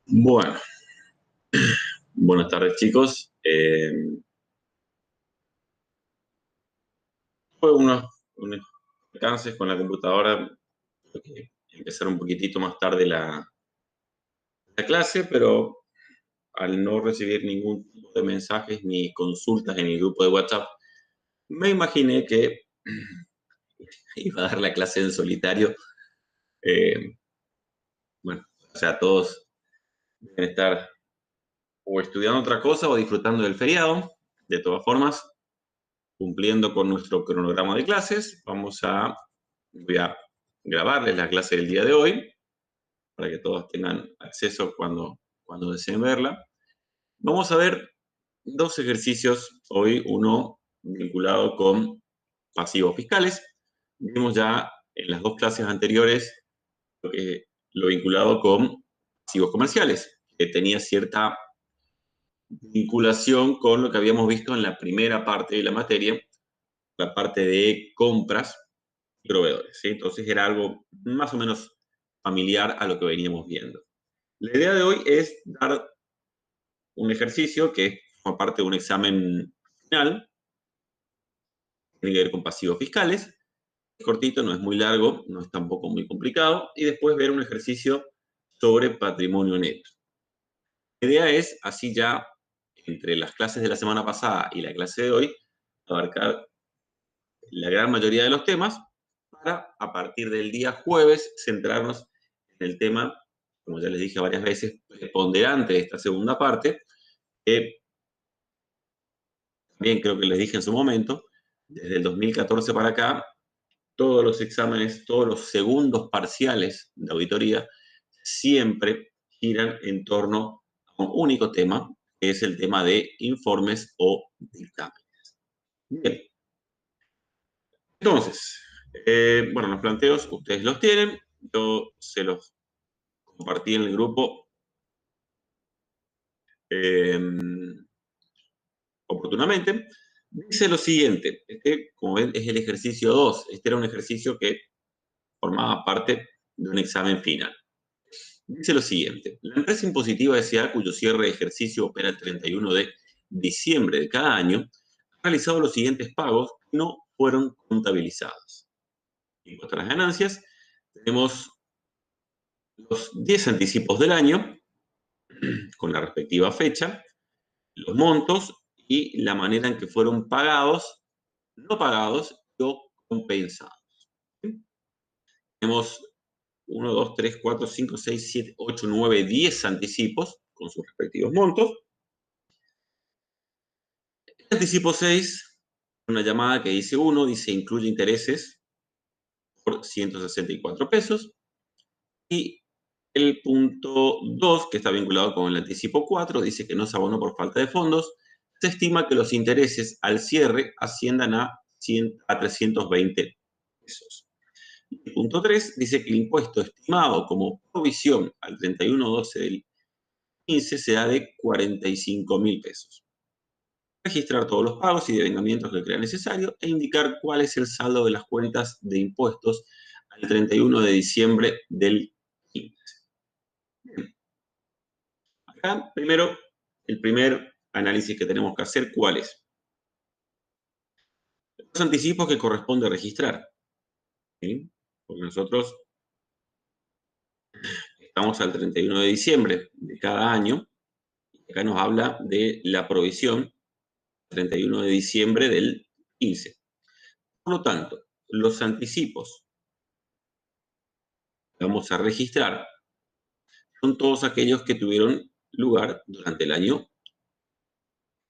Bueno, buenas tardes chicos. Fue unos alcances con la computadora, porque empezar un poquitito más tarde la clase, pero al no recibir ningún tipo de mensajes ni consultas en el grupo de WhatsApp, me imaginé que iba a dar la clase en solitario. Eh, bueno, o sea, todos deben estar o estudiando otra cosa o disfrutando del feriado. De todas formas, cumpliendo con nuestro cronograma de clases, voy a grabarles la clase del día de hoy para que todos tengan acceso cuando deseen verla. Vamos a ver dos ejercicios hoy, uno vinculado con pasivos fiscales. Vimos ya en las dos clases anteriores lo vinculado con pasivos comerciales, que tenía cierta vinculación con lo que habíamos visto en la primera parte de la materia, la parte de compras y proveedores, ¿sí? Entonces era algo más o menos familiar a lo que veníamos viendo. La idea de hoy es dar un ejercicio que forma parte de un examen final, tiene que ver con pasivos fiscales, es cortito, no es muy largo, no es tampoco muy complicado, y después ver un ejercicio sobre patrimonio neto. La idea es, así ya, entre las clases de la semana pasada y la clase de hoy, abarcar la gran mayoría de los temas para, a partir del día jueves, centrarnos en el tema, como ya les dije varias veces, preponderante de esta segunda parte, que también creo que les dije en su momento, desde el 2014 para acá, todos los exámenes, todos los segundos parciales de auditoría, siempre giran en torno a un único tema, que es el tema de informes o dictámenes. Bien, entonces, bueno, los planteos ustedes los tienen, yo se los compartí en el grupo eh, oportunamente. Dice lo siguiente, este, como ven, es el ejercicio 2. Este era un ejercicio que formaba parte de un examen final. Dice lo siguiente, la empresa impositiva S.A., cuyo cierre de ejercicio opera el 31 de diciembre de cada año, ha realizado los siguientes pagos que no fueron contabilizados. En cuanto a las ganancias, tenemos los 10 anticipos del año, con la respectiva fecha, los montos y la manera en que fueron pagados, no pagados o compensados. ¿Sí? Tenemos 1, 2, 3, 4, 5, 6, 7, 8, 9, 10 anticipos con sus respectivos montos. El anticipo 6, una llamada que dice 1, dice incluye intereses por 164 pesos. Y el punto 2, que está vinculado con el anticipo 4, dice que no se abonó por falta de fondos. Se estima que los intereses al cierre asciendan a 320 pesos. El punto 3 dice que el impuesto estimado como provisión al 31/12 del 15 será de 45.000 pesos. Registrar todos los pagos y devengamientos que crea necesario e indicar cuál es el saldo de las cuentas de impuestos al 31 de diciembre del 15. Bien. Acá, primero, el primer análisis que tenemos que hacer, ¿cuál es? Los anticipos que corresponde registrar. ¿Sí? Porque nosotros estamos al 31 de diciembre de cada año, y acá nos habla de la provisión 31 de diciembre del 15. Por lo tanto, los anticipos que vamos a registrar son todos aquellos que tuvieron lugar durante el año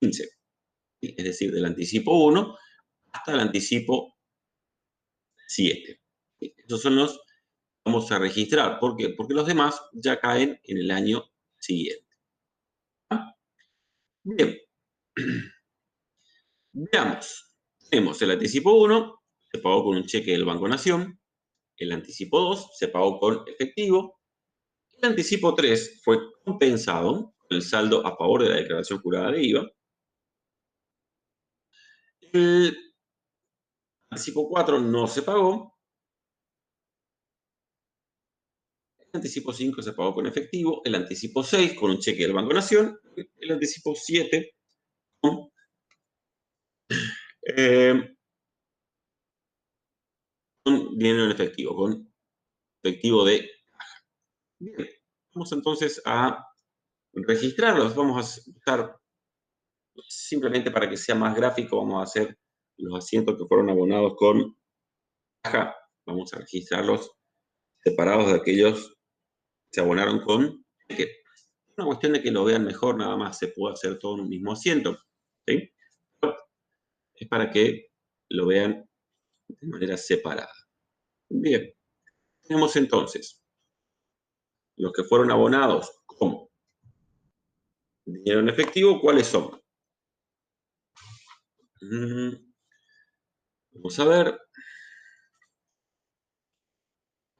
15. ¿Sí? Es decir, del anticipo 1 hasta el anticipo 7. ¿Sí? Esos son los que vamos a registrar. ¿Por qué? Porque los demás ya caen en el año siguiente. ¿Ah? Bien. Veamos. Tenemos el anticipo 1, se pagó con un cheque del Banco Nación. El anticipo 2 se pagó con efectivo. El anticipo 3 fue compensado con el saldo a favor de la declaración jurada de IVA. El anticipo 4 no se pagó. El anticipo 5 se pagó con efectivo, el anticipo 6 con un cheque del Banco Nación, el anticipo 7 con dinero en efectivo, con efectivo de caja. Bien, vamos entonces a registrarlos. Vamos a usar, simplemente para que sea más gráfico, vamos a hacer los asientos que fueron abonados con caja. Vamos a registrarlos separados de aquellos que se abonaron con cheque. Es una cuestión de que lo vean mejor, nada más se puede hacer todo en un mismo asiento. ¿Sí? Es para que lo vean de manera separada. Bien, tenemos entonces los que fueron abonados con dinero en efectivo, ¿cuáles son? Vamos a ver.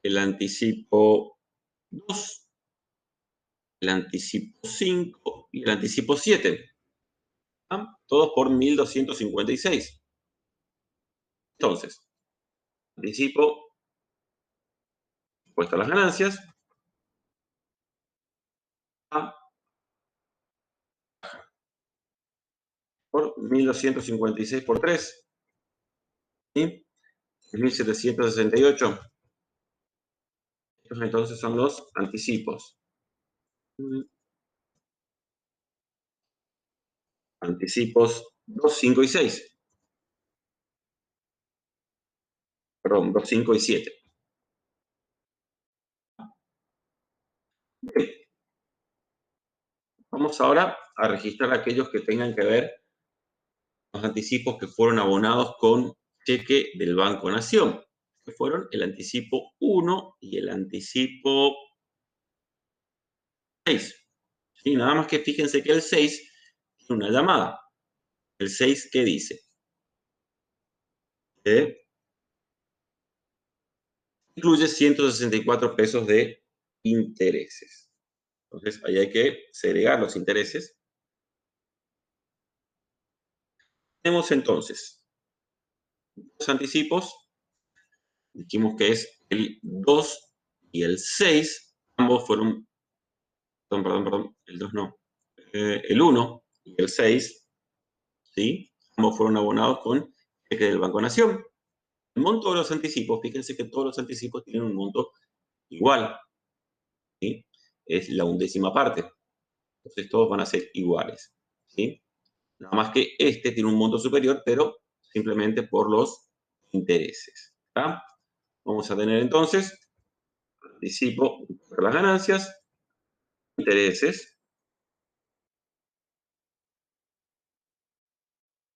El anticipo 2, el anticipo 5 y el anticipo 7. ¿Ah? Todos por 1.256. Entonces, anticipo puesto a las ganancias A por 1.256 por 3. ¿Sí? 1.768. Estos entonces son los anticipos. Anticipos 2, 5 y 6. Perdón, 2, 5 y 7. Bien. Vamos ahora a registrar aquellos que tengan que ver los anticipos que fueron abonados con cheque del Banco Nación, que fueron el anticipo 1 y el anticipo 6. ¿Sí? Nada más que fíjense que el 6 tiene una llamada. ¿El 6 qué dice? Incluye 164 pesos de intereses. Entonces, ahí hay que segregar los intereses. Tenemos entonces los anticipos. Dijimos que es el 2 y el 6. Ambos fueron, perdón, el 2 no. El 1 y el 6, ¿sí? Ambos fueron abonados con cheque del Banco Nación. El monto de los anticipos, fíjense que todos los anticipos tienen un monto igual, ¿sí? Es la 1/10 parte. Entonces todos van a ser iguales, ¿sí? Nada más que este tiene un monto superior, pero simplemente por los intereses. ¿Está? Vamos a tener entonces anticipo por las ganancias, intereses,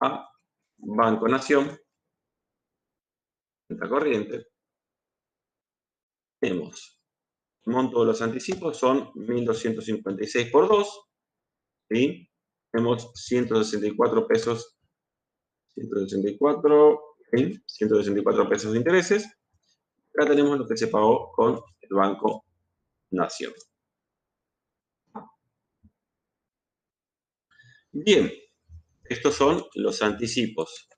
a Banco Nación, cuenta corriente. Tenemos el monto de los anticipos son 1.256 por 2, ¿sí? Tenemos 164 pesos, 164, ¿sí? 164 pesos de intereses. Acá tenemos lo que se pagó con el Banco Nación. Bien, estos son los anticipos.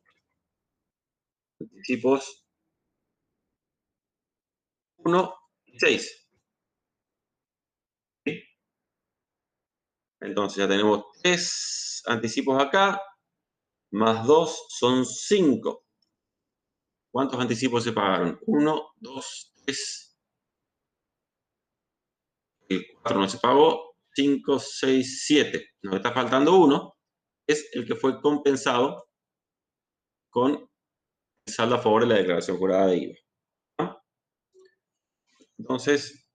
Anticipos 1 y 6. ¿Sí? Entonces ya tenemos 3 anticipos acá, más 2 son 5. ¿Cuántos anticipos se pagaron? 1, 2, 3. El 4 no se pagó. 5, 6, 7. Nos está faltando uno. Es el que fue compensado con el saldo a favor de la declaración jurada de IVA. ¿No? Entonces,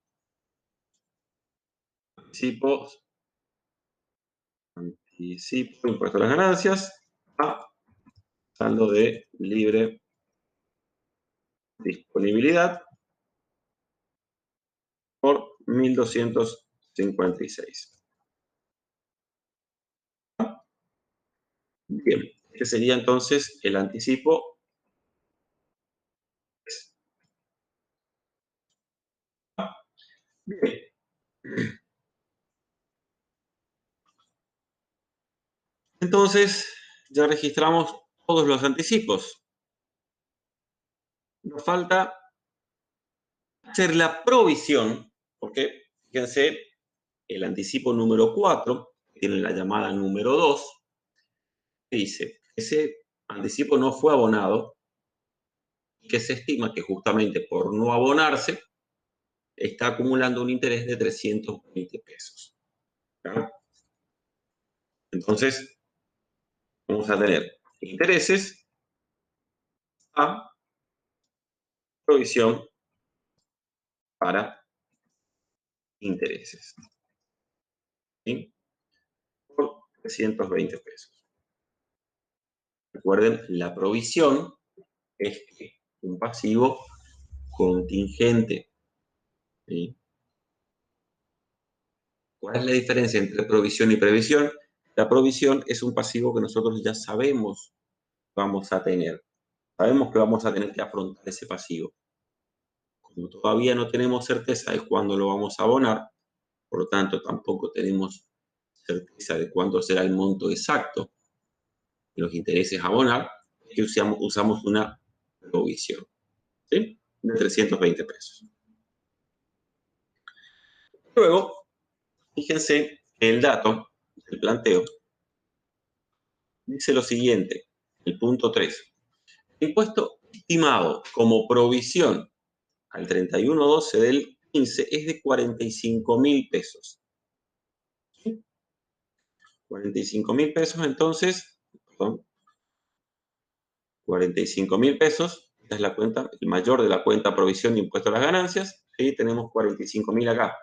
anticipo, impuesto a las ganancias, a saldo de libre disponibilidad por 1.256. Bien, este sería entonces el anticipo. Bien. Entonces, ya registramos todos los anticipos. Nos falta hacer la provisión, Porque, fíjense, el anticipo número 4, que tiene la llamada número 2, dice, ese anticipo no fue abonado y que se estima que justamente por no abonarse está acumulando un interés de 320 pesos. ¿Ya? Entonces, vamos a tener intereses a provisión para intereses. ¿Sí? Por 320 pesos. Recuerden, la provisión es un pasivo contingente. ¿Sí? ¿Cuál es la diferencia entre provisión y previsión? La provisión es un pasivo que nosotros ya sabemos vamos a tener. Sabemos que vamos a tener que afrontar ese pasivo. Como todavía no tenemos certeza de cuándo lo vamos a abonar, por lo tanto tampoco tenemos certeza de cuánto será el monto exacto de los intereses a abonar, es que usamos una provisión, ¿sí? De 320 pesos. Luego, fíjense que el dato del planteo dice lo siguiente, el punto 3. El impuesto estimado como provisión al 31/12 del 15 es de 45.000 pesos. ¿Sí? 45.000 pesos, entonces, perdón, 45.000 pesos, esta es la cuenta, el mayor de la cuenta provisión de impuesto a las ganancias, y tenemos 45.000 acá.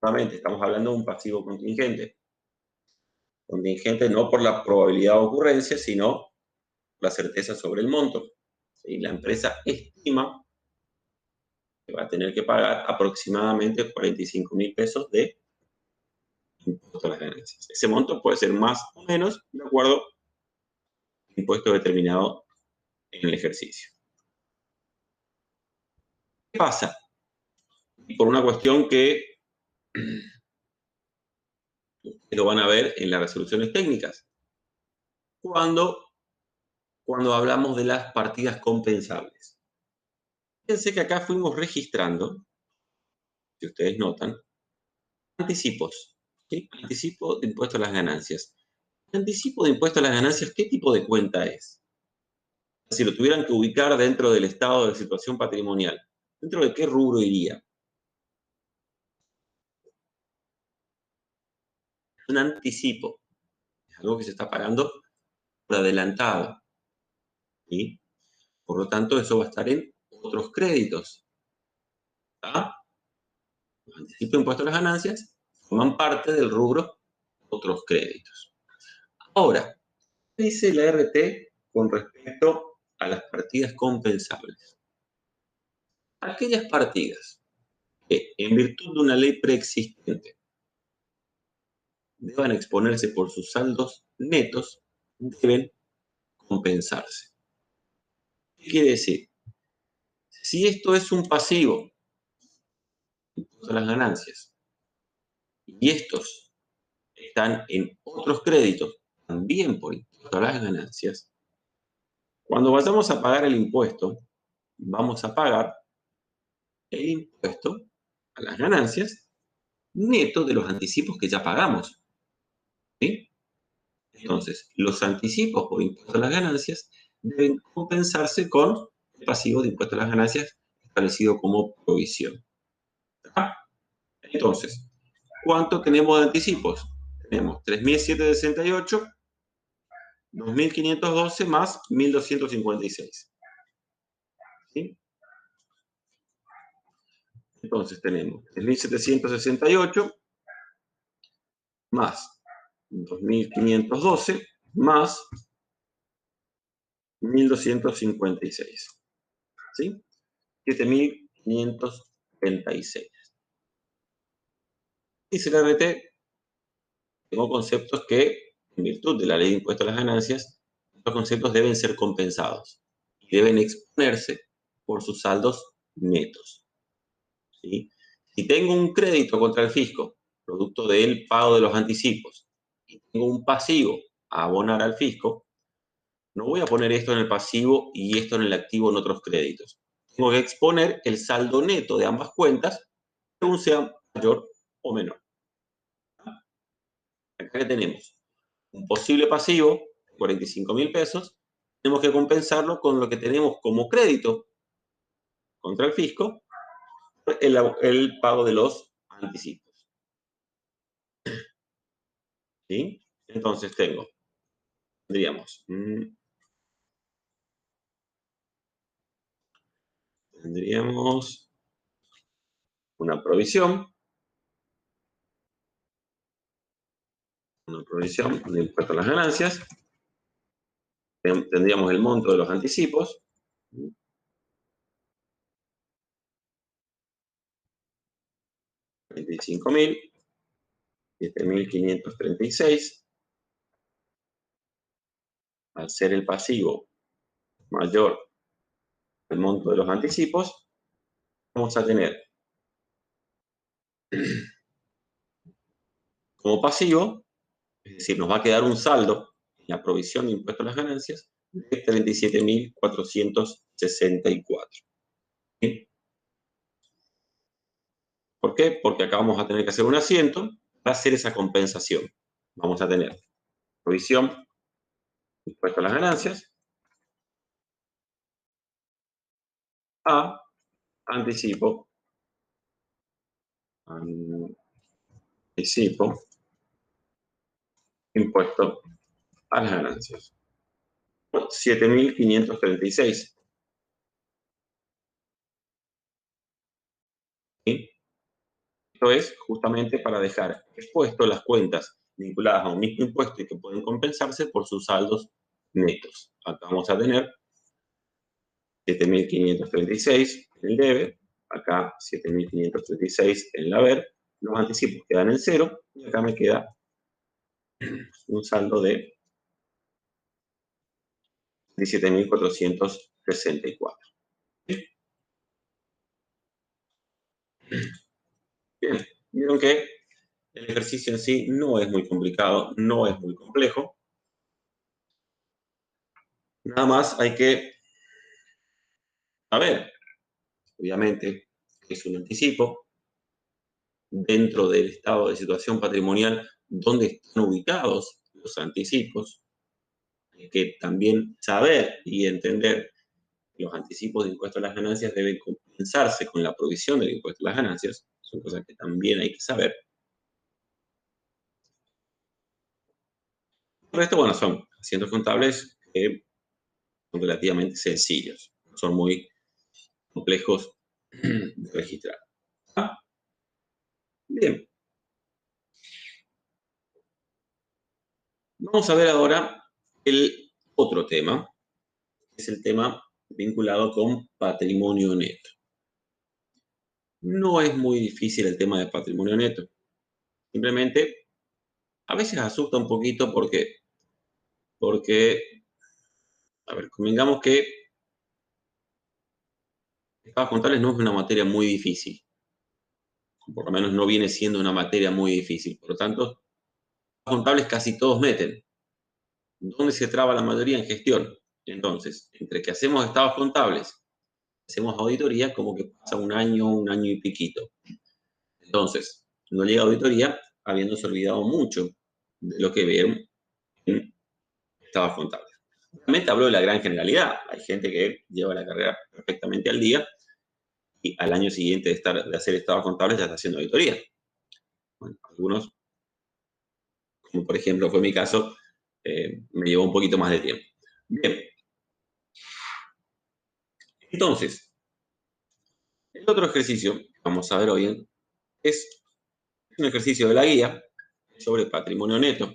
Nuevamente, estamos hablando de un pasivo contingente. Contingente no por la probabilidad de ocurrencia, sino la certeza sobre el monto. ¿Sí? La empresa estima que va a tener que pagar aproximadamente 45.000 pesos de impuesto a las ganancias. Ese monto puede ser más o menos de acuerdo al impuesto determinado en el ejercicio. ¿Qué pasa? Por una cuestión que lo van a ver en las resoluciones técnicas. Cuando hablamos de las partidas compensables. Fíjense que acá fuimos registrando, si ustedes notan, anticipos. ¿Sí? Anticipo de impuesto a las ganancias. Anticipo de impuesto a las ganancias, ¿qué tipo de cuenta es? Si lo tuvieran que ubicar dentro del estado de situación patrimonial, ¿dentro de qué rubro iría? Un anticipo. Es algo que se está pagando por adelantado. ¿Sí? Por lo tanto, eso va a estar en otros créditos. ¿Ah? Los anticipos de impuesto a las ganancias forman parte del rubro otros créditos. Ahora, ¿qué dice la RT con respecto a las partidas compensables? Aquellas partidas que, en virtud de una ley preexistente, deban exponerse por sus saldos netos, deben compensarse. ¿Qué quiere decir? Si esto es un pasivo, impuesto a las ganancias, y estos están en otros créditos, también por impuesto a las ganancias, cuando vayamos a pagar el impuesto, vamos a pagar el impuesto a las ganancias neto de los anticipos que ya pagamos. ¿Sí? Entonces, los anticipos por impuesto a las ganancias deben compensarse con el pasivo de impuesto a las ganancias establecido como provisión. ¿Ah? Entonces, ¿cuánto tenemos de anticipos? Tenemos 3.768, 2.512 más 1.256. ¿Sí? Entonces tenemos 3.768 más 2.512 más 1.256. ¿Sí? 7.536. Dice la RT, tengo conceptos que, en virtud de la ley de impuesto a las ganancias, estos conceptos deben ser compensados y deben exponerse por sus saldos netos. ¿Sí? Si tengo un crédito contra el fisco, producto del pago de los anticipos, y tengo un pasivo a abonar al fisco, no voy a poner esto en el pasivo y esto en el activo en otros créditos. tengo que exponer el saldo neto de ambas cuentas, según sea mayor o menor. Acá tenemos un posible pasivo, 45.000 pesos, tenemos que compensarlo con lo que tenemos como crédito contra el fisco, el pago de los anticipos. ¿Sí? Entonces tendríamos una provisión de impuesto a las ganancias, tendríamos el monto de los anticipos, 25.000, 7.536, al ser el pasivo mayor al monto de los anticipos, vamos a tener como pasivo, es decir, nos va a quedar un saldo en la provisión de impuesto a las ganancias de 37.464. ¿Sí? ¿Por qué? Porque acá vamos a tener que hacer un asiento para hacer esa compensación. Vamos a tener provisión, impuesto a las ganancias, a anticipo, impuesto a las ganancias. 7.536. ¿Sí? Esto es justamente para dejar expuesto las cuentas vinculadas a un mismo impuesto y que pueden compensarse por sus saldos netos. Acá vamos a tener 7.536 en el debe, acá 7.536 en el haber, los anticipos quedan en cero y acá me queda un saldo de 17.464. Bien, vieron que el ejercicio en sí no es muy complicado, no es muy complejo. Nada más hay que saber, obviamente, que es un anticipo, dentro del estado de situación patrimonial, dónde están ubicados los anticipos. Hay que también saber y entender que los anticipos de impuesto a las ganancias deben compensarse con la provisión del impuesto a las ganancias. Son cosas que también hay que saber. El resto, bueno, son asientos contables que son relativamente sencillos, no son muy complejos de registrar. ¿Ah? Bien, vamos a ver ahora el otro tema, que es el tema vinculado con patrimonio neto. No es muy difícil el tema de patrimonio neto. Simplemente a veces asusta un poquito porque, a ver, convengamos que estados contables no es una materia muy difícil. Por lo menos no viene siendo una materia muy difícil. Por lo tanto, estados contables casi todos meten. ¿Dónde se traba la mayoría? En gestión. Entonces, entre que hacemos estados contables, hacemos auditoría, como que pasa un año y piquito. Entonces, no llega a auditoría habiéndose olvidado mucho de lo que vieron en estados contables. Realmente hablo de la gran generalidad. Hay gente que lleva la carrera perfectamente al día y al año siguiente de hacer estados contables ya está haciendo auditoría. Bueno, algunos, como por ejemplo fue mi caso, me llevó un poquito más de tiempo. Bien, entonces, el otro ejercicio que vamos a ver hoy es un ejercicio de la guía sobre patrimonio neto.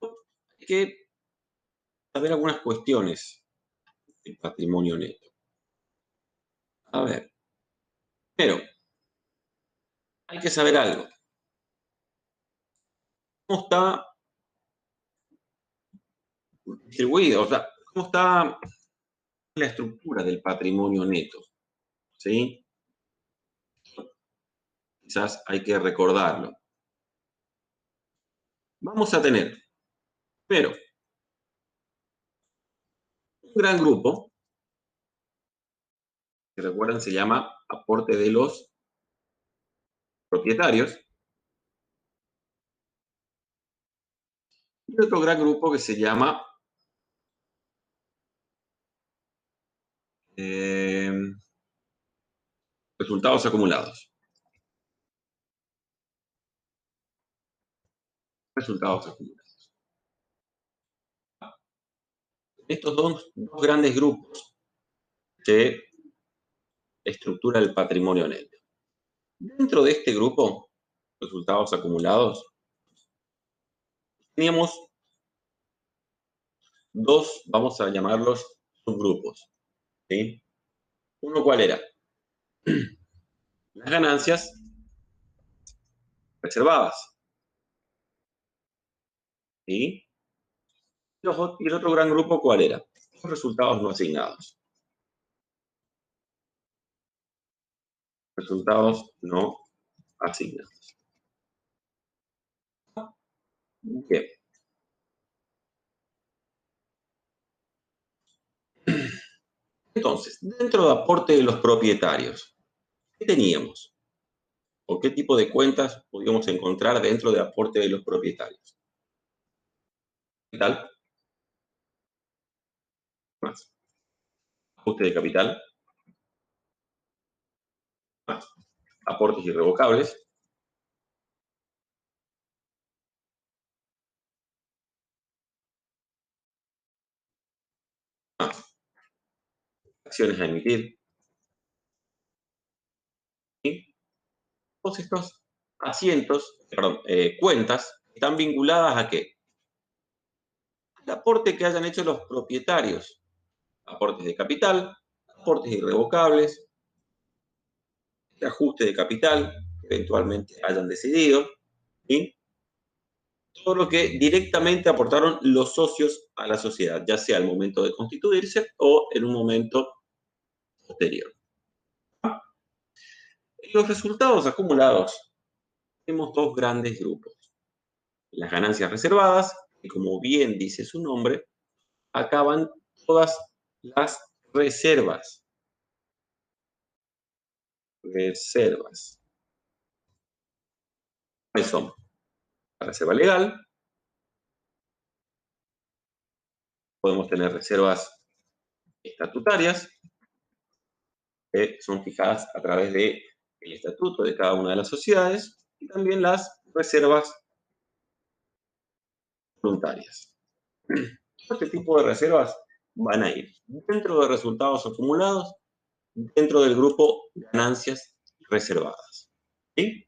Hay que saber algunas cuestiones del patrimonio neto. A ver, primero, hay que saber algo. ¿Cómo está distribuido? O sea, ¿cómo está la estructura del patrimonio neto? ¿Sí? Quizás hay que recordarlo. Vamos a tener, primero, un gran grupo Si recuerdan, se llama aporte de los propietarios. Y otro gran grupo que se llama resultados acumulados. Resultados acumulados. Estos dos grandes grupos se estructura el patrimonio neto. Dentro de este grupo, resultados acumulados, teníamos dos, vamos a llamarlos subgrupos. ¿Sí? Uno, ¿cuál era? Las ganancias reservadas. ¿Sí? Y el otro gran grupo, ¿cuál era? Los resultados no asignados. Resultados no asignados. Bien. Entonces, dentro de aporte de los propietarios, ¿qué teníamos? ¿O qué tipo de cuentas podíamos encontrar dentro de aporte de los propietarios? ¿Qué tal? Más. Ajuste de capital. Más. Aportes irrevocables. Más. Acciones a emitir. ¿Sí? Todos estos cuentas están vinculadas ¿a qué? Al aporte que hayan hecho los propietarios. Aportes de capital, aportes irrevocables, el ajuste de capital que eventualmente hayan decidido, ¿sí? Todo lo que directamente aportaron los socios a la sociedad, ya sea al momento de constituirse o en un momento posterior. En los resultados acumulados tenemos dos grandes grupos. Las ganancias reservadas, que como bien dice su nombre, acaban todas las reservas. Reservas. ¿Cuáles son? La reserva legal, podemos tener reservas estatutarias, que son fijadas a través del estatuto de cada una de las sociedades, y también las reservas voluntarias. Este tipo de reservas van a ir dentro de resultados acumulados, dentro del grupo ganancias reservadas. ¿Sí?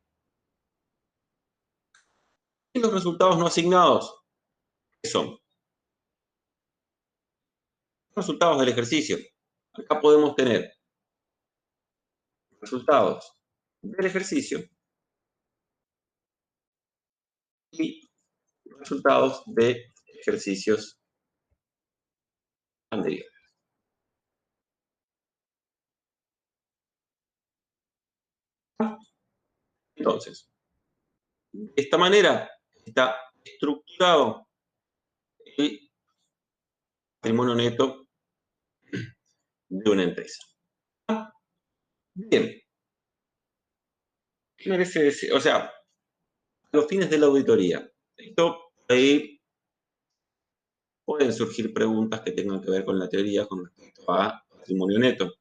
Y los resultados no asignados, ¿qué son? Resultados del ejercicio. Acá podemos tener resultados del ejercicio y resultados de ejercicios anteriores. Entonces, de esta manera está estructurado el patrimonio neto de una empresa. Bien, ¿qué merece decir? O sea, los fines de la auditoría. Esto ahí pueden surgir preguntas que tengan que ver con la teoría con respecto a patrimonio neto.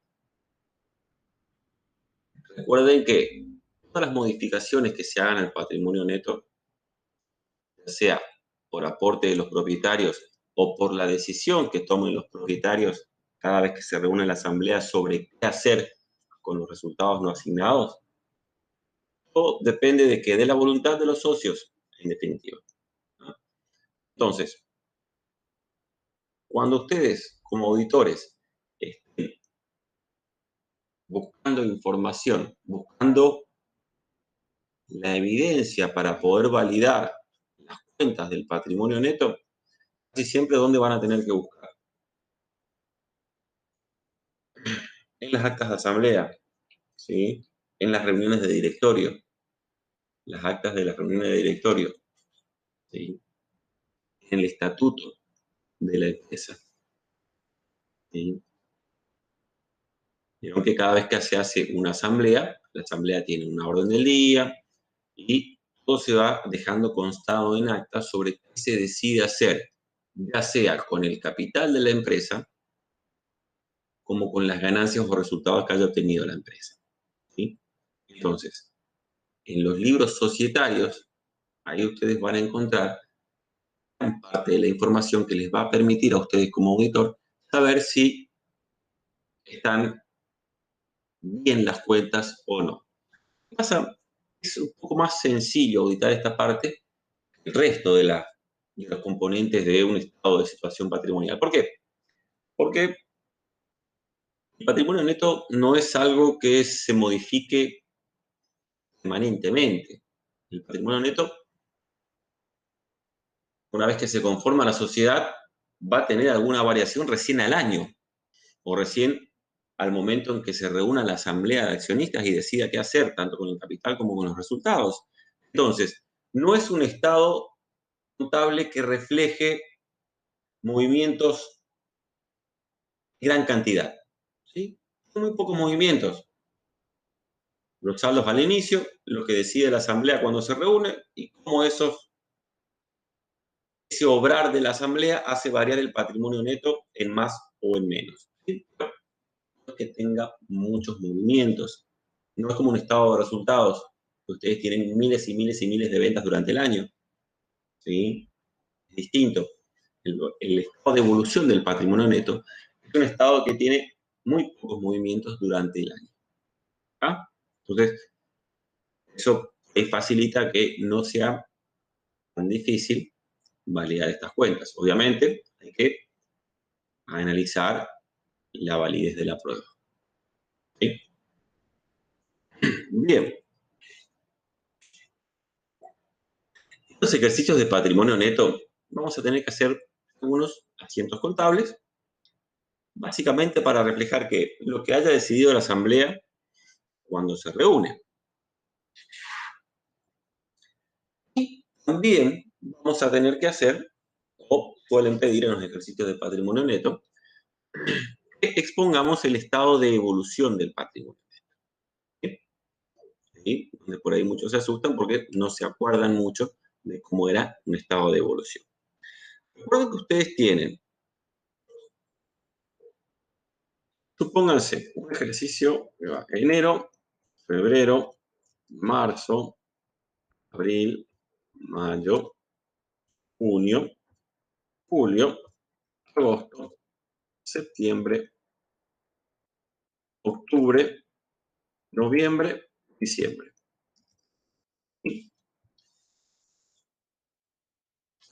Recuerden que todas las modificaciones que se hagan al patrimonio neto, ya sea por aporte de los propietarios o por la decisión que tomen los propietarios cada vez que se reúne la asamblea sobre qué hacer con los resultados no asignados, todo depende de que de la voluntad de los socios, en definitiva. Entonces, cuando ustedes, como auditores, estén buscando información, buscando la evidencia para poder validar las cuentas del patrimonio neto, casi siempre ¿dónde van a tener que buscar? En las actas de asamblea, ¿sí? En las reuniones de directorio, las actas de las reuniones de directorio, ¿sí? En el estatuto de la empresa, ¿sí? Vieron que cada vez que se hace una asamblea, la asamblea tiene una orden del día y todo se va dejando constado en acta sobre qué se decide hacer, ya sea con el capital de la empresa como con las ganancias o resultados que haya obtenido la empresa. ¿Sí? Entonces, en los libros societarios, ahí ustedes van a encontrar parte de la información que les va a permitir a ustedes como auditor saber si están bien las cuentas o no. ¿Qué pasa? Es un poco más sencillo auditar esta parte que el resto de los componentes de un estado de situación patrimonial. ¿Por qué? Porque el patrimonio neto no es algo que se modifique permanentemente. El patrimonio neto, una vez que se conforma la sociedad, va a tener alguna variación recién al año o recién al momento en que se reúna la asamblea de accionistas y decida qué hacer, tanto con el capital como con los resultados. Entonces, no es un estado contable que refleje movimientos de gran cantidad. ¿Sí? Son muy pocos movimientos. Los saldos al inicio, lo que decide la asamblea cuando se reúne y cómo ese obrar de la asamblea hace variar el patrimonio neto en más o en menos. ¿Sí? No es que tenga muchos movimientos. No es como un estado de resultados, que ustedes tienen miles y miles y miles de ventas durante el año. ¿Sí? Es distinto. El estado de evolución del patrimonio neto es un estado que tiene muy pocos movimientos durante el año. ¿Ah? Entonces, eso facilita que no sea tan difícil validar estas cuentas. Obviamente, hay que analizar la validez de la prueba. ¿Sí? Bien. Estos ejercicios de patrimonio neto vamos a tener que hacer algunos asientos contables, básicamente para reflejar que lo que haya decidido la asamblea cuando se reúne. Y también vamos a tener que hacer, o suelen pedir en los ejercicios de patrimonio neto, que expongamos el estado de evolución del patrimonio. ¿Sí? Donde por ahí muchos se asustan porque no se acuerdan mucho de cómo era un estado de evolución. Recuerden que ustedes tienen, supónganse, un ejercicio que va enero, febrero, marzo, abril, mayo, junio, julio, agosto, septiembre, octubre, noviembre, diciembre.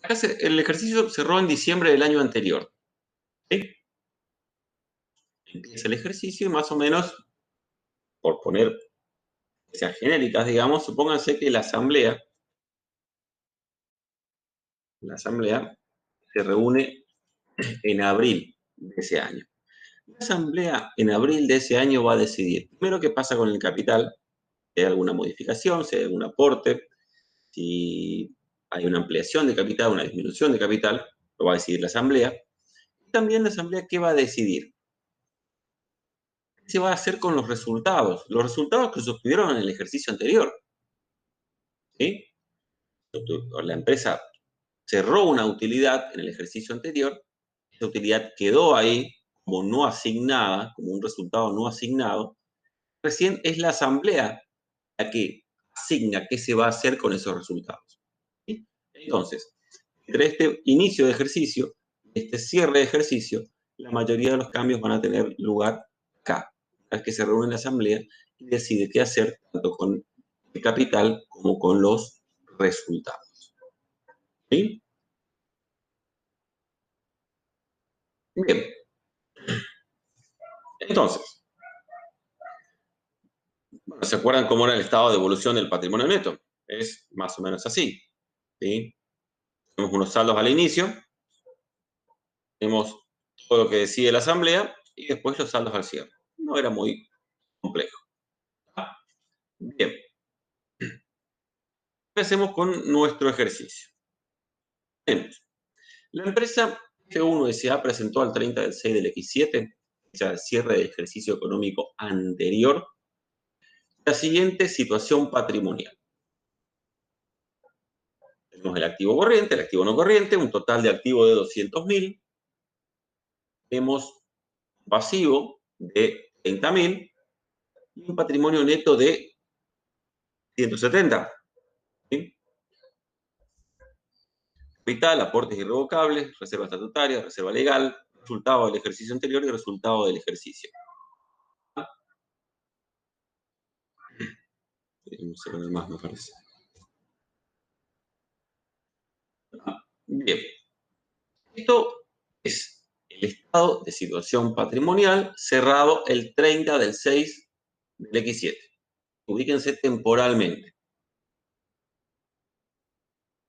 Acá el ejercicio cerró en diciembre del año anterior. ¿Sí? Empieza el ejercicio y más o menos, por poner fechas genéricas, digamos, supónganse que la asamblea se reúne en abril de ese año. La asamblea en abril de ese año va a decidir primero qué pasa con el capital, si hay alguna modificación, si hay algún aporte, si hay una ampliación de capital, una disminución de capital, lo va a decidir la asamblea. Y también la asamblea qué va a decidir. ¿Qué se va a hacer con los resultados? Los resultados que se obtuvieron en el ejercicio anterior. ¿Sí? La empresa cerró una utilidad en el ejercicio anterior, esa utilidad quedó ahí como no asignada, como un resultado no asignado, recién es la asamblea la que asigna qué se va a hacer con esos resultados. ¿Sí? Entonces, entre este inicio de ejercicio, este cierre de ejercicio, la mayoría de los cambios van a tener lugar acá, es que se reúne la asamblea y decide qué hacer tanto con el capital como con los resultados. ¿Sí? Bien. Entonces, bueno, ¿se acuerdan cómo era el estado de evolución del patrimonio neto? Es más o menos así. ¿Sí? Tenemos unos saldos al inicio, tenemos todo lo que decide la asamblea y después los saldos al cierre. No era muy complejo. Bien, empecemos con nuestro ejercicio. Tenemos, la empresa F1 SA presentó al 30 del 6 del X7 fecha de cierre del ejercicio económico anterior, la siguiente situación patrimonial. Tenemos el activo corriente, el activo no corriente, un total de activo de 200.000. Tenemos un pasivo de 30.000 y un patrimonio neto de 170. ¿Sí? Capital, aportes irrevocables, reserva estatutaria, reserva legal, resultado del ejercicio anterior y resultado del ejercicio. Un segundo más, me parece. Bien. Esto es el estado de situación patrimonial cerrado el 30 del 6 del X7. Ubíquense temporalmente.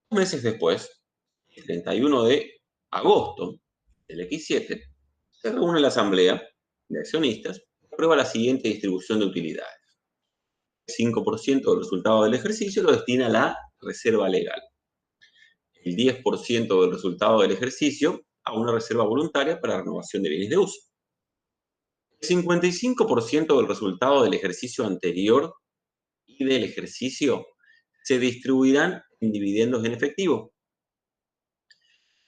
2 meses después, el 31 de agosto del X7, se reúne la asamblea de accionistas y aprueba la siguiente distribución de utilidades. El 5% del resultado del ejercicio lo destina a la reserva legal. El 10% del resultado del ejercicio a una reserva voluntaria para renovación de bienes de uso. El 55% del resultado del ejercicio anterior y del ejercicio se distribuirán en dividendos en efectivo.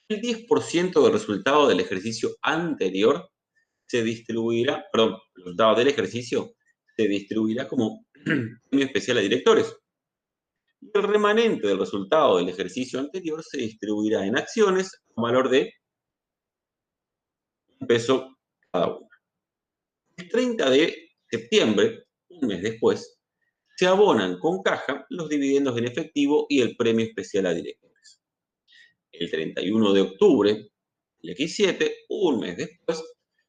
El 10% del resultado del ejercicio anterior se distribuirá, perdón, el resultado del ejercicio se distribuirá como premio especial a directores. Y el remanente del resultado del ejercicio anterior se distribuirá en acciones a valor de $1 cada una. El 30 de septiembre, un mes después, se abonan con caja los dividendos en efectivo y el premio especial a directores. El 31 de octubre, el X7, un mes después,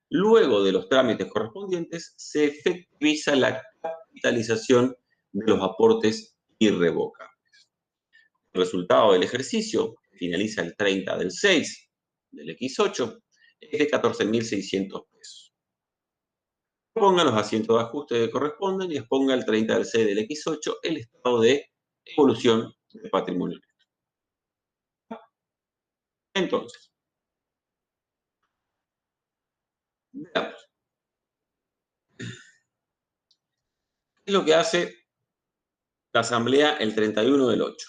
luego de los trámites correspondientes, se efectiviza la capitalización de los aportes irrevocables. El resultado del ejercicio, que finaliza el 30 del 6 del X8, es de 14.600 pesos. Ponga los asientos de ajuste que corresponden y exponga el 30 del 6 del X8 el estado de evolución del patrimonio. Entonces, veamos. ¿Qué es lo que hace la Asamblea el 31 del 8?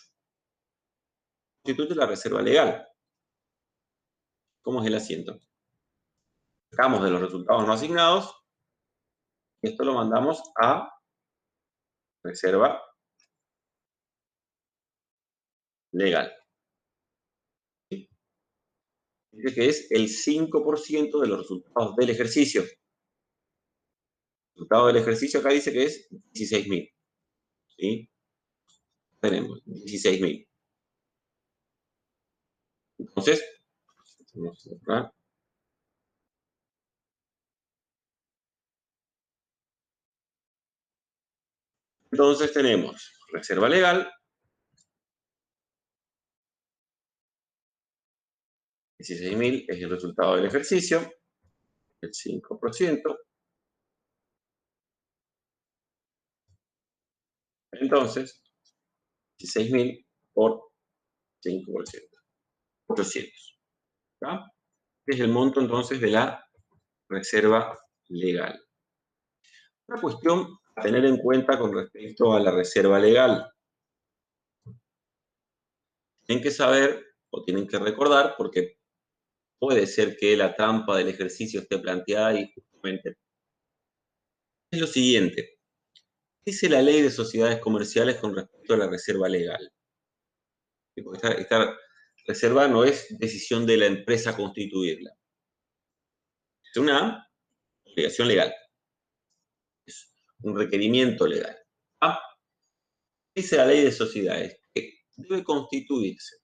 Constituye la reserva legal. ¿Cómo es el asiento? Sacamos de los resultados no asignados y esto lo mandamos a reserva legal. Dice que es el 5% de los resultados del ejercicio. El resultado del ejercicio acá dice que es 16.000. ¿Sí? Tenemos 16.000. Entonces, vamos a cerrar. Entonces tenemos reserva legal, 16.000 es el resultado del ejercicio, el 5%. Entonces, 16.000 por 5%, 800. ¿Tá? Es el monto entonces de la reserva legal. Una cuestión a tener en cuenta con respecto a la reserva legal. Tienen que saber o tienen que recordar, porque puede ser que la trampa del ejercicio esté planteada y justamente es lo siguiente. Dice la ley de sociedades comerciales con respecto a la reserva legal. Esta reserva no es decisión de la empresa constituirla. Es una obligación legal. Es un requerimiento legal. ¿Ah? Dice la ley de sociedades que debe constituirse,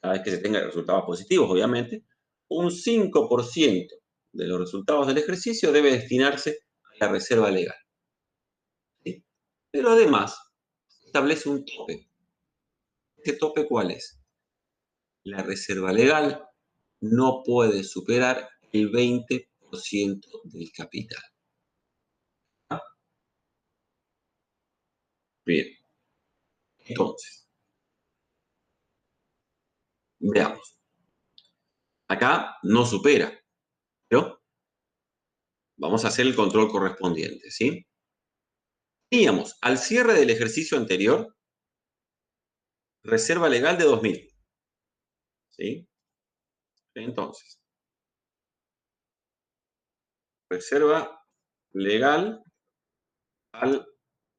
cada vez que se tengan resultados positivos, obviamente, un 5% de los resultados del ejercicio debe destinarse a la reserva legal. ¿Sí? Pero además, establece un tope. ¿Ese tope cuál es? La reserva legal no puede superar el 20% del capital. ¿Ah? Bien. Entonces, veamos. Acá no supera, ¿no? vamos a hacer el control correspondiente, ¿sí? Teníamos al cierre del ejercicio anterior reserva legal de 2.000, ¿sí? Entonces, reserva legal al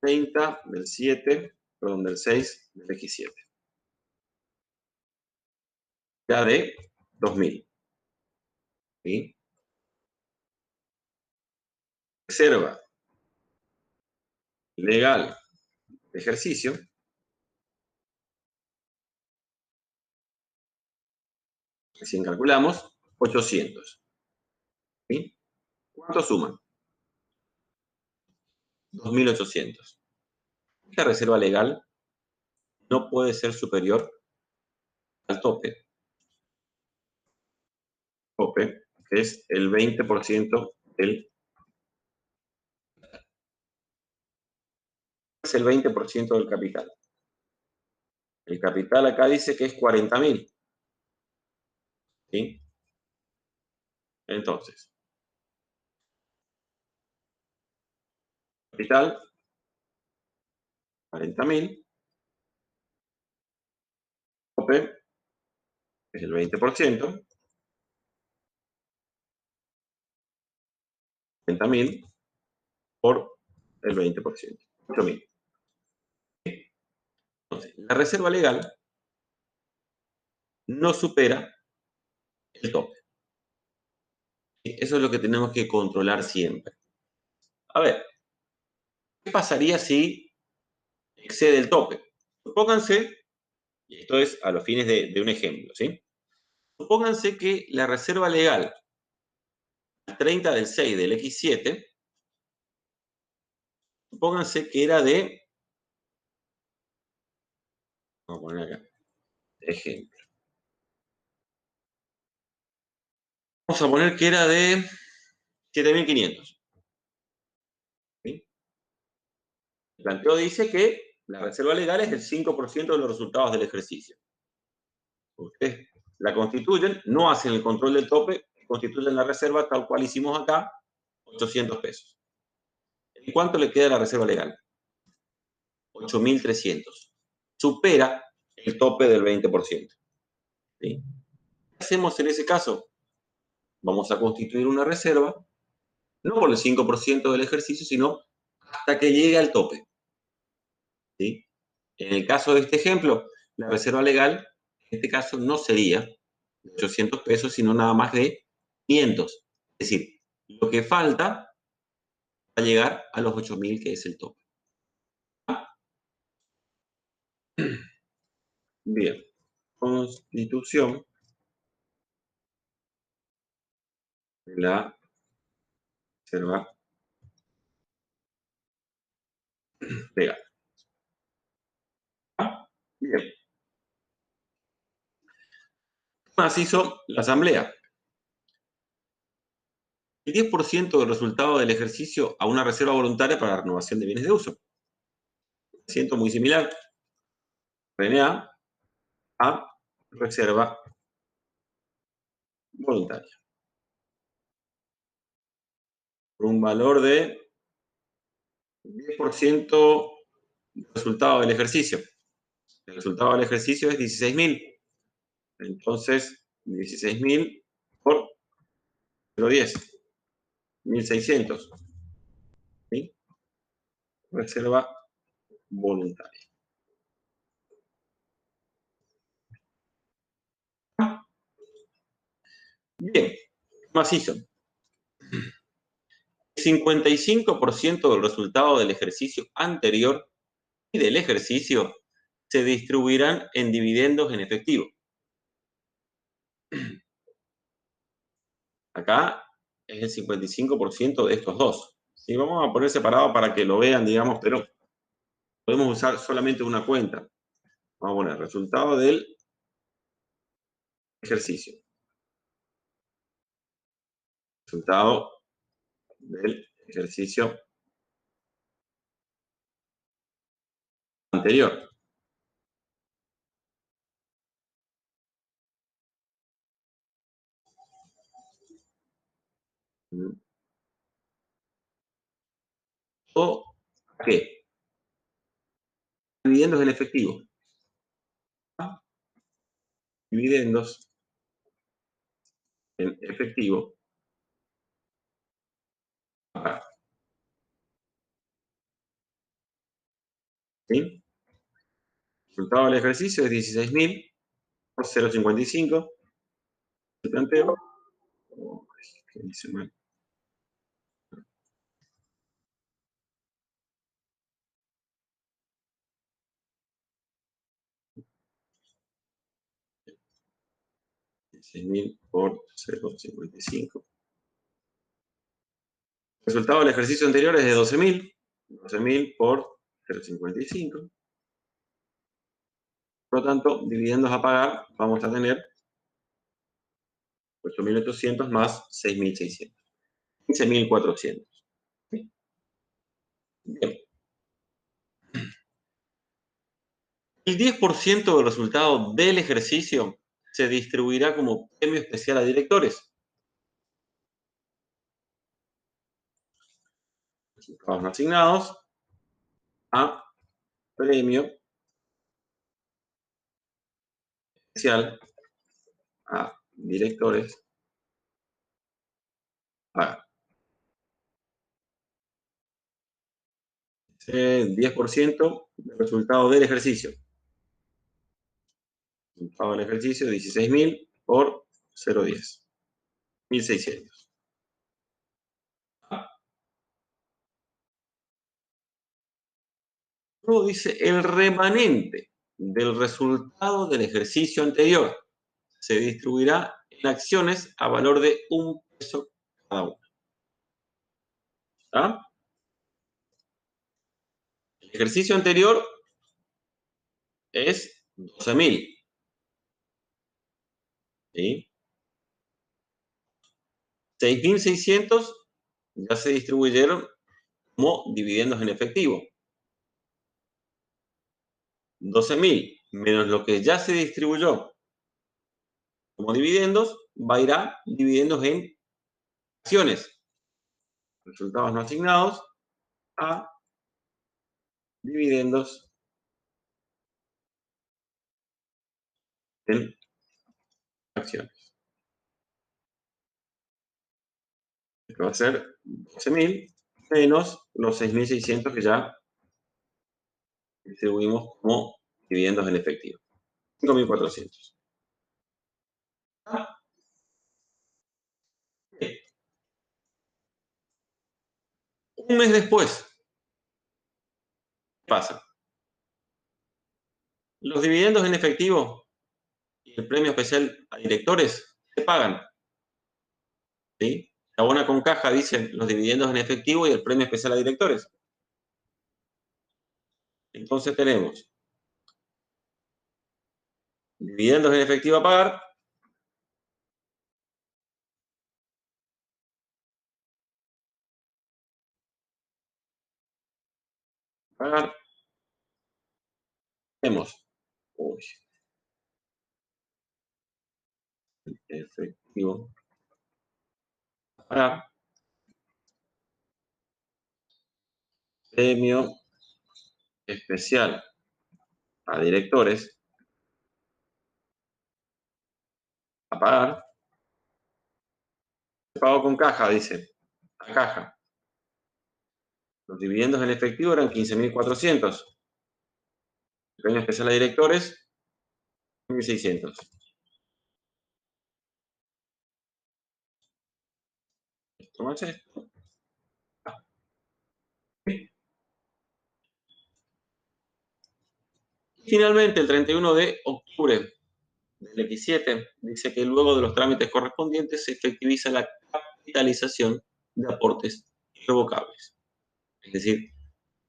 30 del 7, perdón, del 6 del X7. Ya de 2.000, ¿sí? Reserva legal de ejercicio, recién calculamos, 800, ¿sí? ¿Cuánto suma? 2.800. Esta reserva legal no puede ser superior al tope, que es el 20% del, es el 20% del capital. El capital acá dice que es 40.000, ¿sí? Entonces, capital, 40.000, tope, es el 20%, 40.000 por el 20%, 8.000. Entonces, la reserva legal no supera el tope. Eso es lo que tenemos que controlar siempre. A ver, ¿qué pasaría si excede el tope? Supónganse, y esto es a los fines de un ejemplo, ¿sí? Supónganse que la reserva legal al 30 del 6 del X7, supónganse que era de, vamos a poner acá, ejemplo. Vamos a poner que era de 7.500. ¿Sí? El planteo dice que la reserva legal es el 5% de los resultados del ejercicio. Ustedes la constituyen, no hacen el control del tope, constituyen la reserva tal cual hicimos acá, 800 pesos. ¿Y cuánto le queda a la reserva legal? 8.300. Supera el tope del 20%. ¿Sí? ¿Qué hacemos en ese caso? Vamos a constituir una reserva, no por el 5% del ejercicio, sino hasta que llegue al tope. ¿Sí? En el caso de este ejemplo, la reserva legal, en este caso, no sería de 800 pesos, sino nada más de 500. Es decir, lo que falta va a llegar a los 8.000, que es el tope. Bien, constitución de la reserva legal. Bien, ¿qué más hizo la Asamblea? El 10% del resultado del ejercicio a una reserva voluntaria para la renovación de bienes de uso. Siento muy similar. RNA a reserva voluntaria. Por un valor de 10% del resultado del ejercicio. El resultado del ejercicio es 16.000. Entonces, 16.000 por 0,10. 1.600. ¿Sí? Reserva voluntaria. Bien, más hizo. El 55% del resultado del ejercicio anterior y del ejercicio se distribuirán en dividendos en efectivo. Acá es el 55% de estos dos. ¿Sí? Vamos a poner separado para que lo vean, digamos, pero podemos usar solamente una cuenta. Vamos a poner resultado del ejercicio. Resultado del ejercicio anterior. todo a qué? Dividendos en efectivo. ¿Ah? Dividendos en efectivo. Acá, ¿sí? Resultado del ejercicio es 16.000 por 0,55. Se planteo. Oh, ¿qué dice mal? $16.000 por 0,55. El resultado del ejercicio anterior es de 12.000. 12.000 por 0,55. Por lo tanto, dividendos a pagar, vamos a tener 8.800 más 6.600. 15.400. Bien. El 10% del resultado del ejercicio se distribuirá como premio especial a directores. Resultados no asignados a premio especial a directores. A 10% del resultado del ejercicio. Resultado del ejercicio, 16.000 por 0,10. 1.600. Luego dice el remanente del resultado del ejercicio anterior se distribuirá en acciones a valor de $1 cada una. ¿Está? El ejercicio anterior es 12.000. ¿Sí? 6.600 ya se distribuyeron como dividendos en efectivo. 12.000 menos lo que ya se distribuyó como dividendos, va a ir a dividendos en acciones. Resultados no asignados a dividendos en acciones. Esto va a ser 12.000 menos los 6.600 que ya distribuimos como dividendos en efectivo. 5.400. Un mes después, ¿qué pasa? Los dividendos en efectivo y el premio especial a directores se pagan. ¿Sí? Se abona con caja, dicen los dividendos en efectivo y el premio especial a directores. Entonces tenemos dividendos en efectivo a pagar, tenemos efectivo a pagar, premio especial a directores a pagar, se pagó con caja, dice, a caja. Los dividendos en efectivo eran 15.400. El premio especial a directores, 1.600. Esto más esto. Finalmente, el 31 de octubre del X7 dice que luego de los trámites correspondientes se efectiviza la capitalización de aportes irrevocables. Es decir,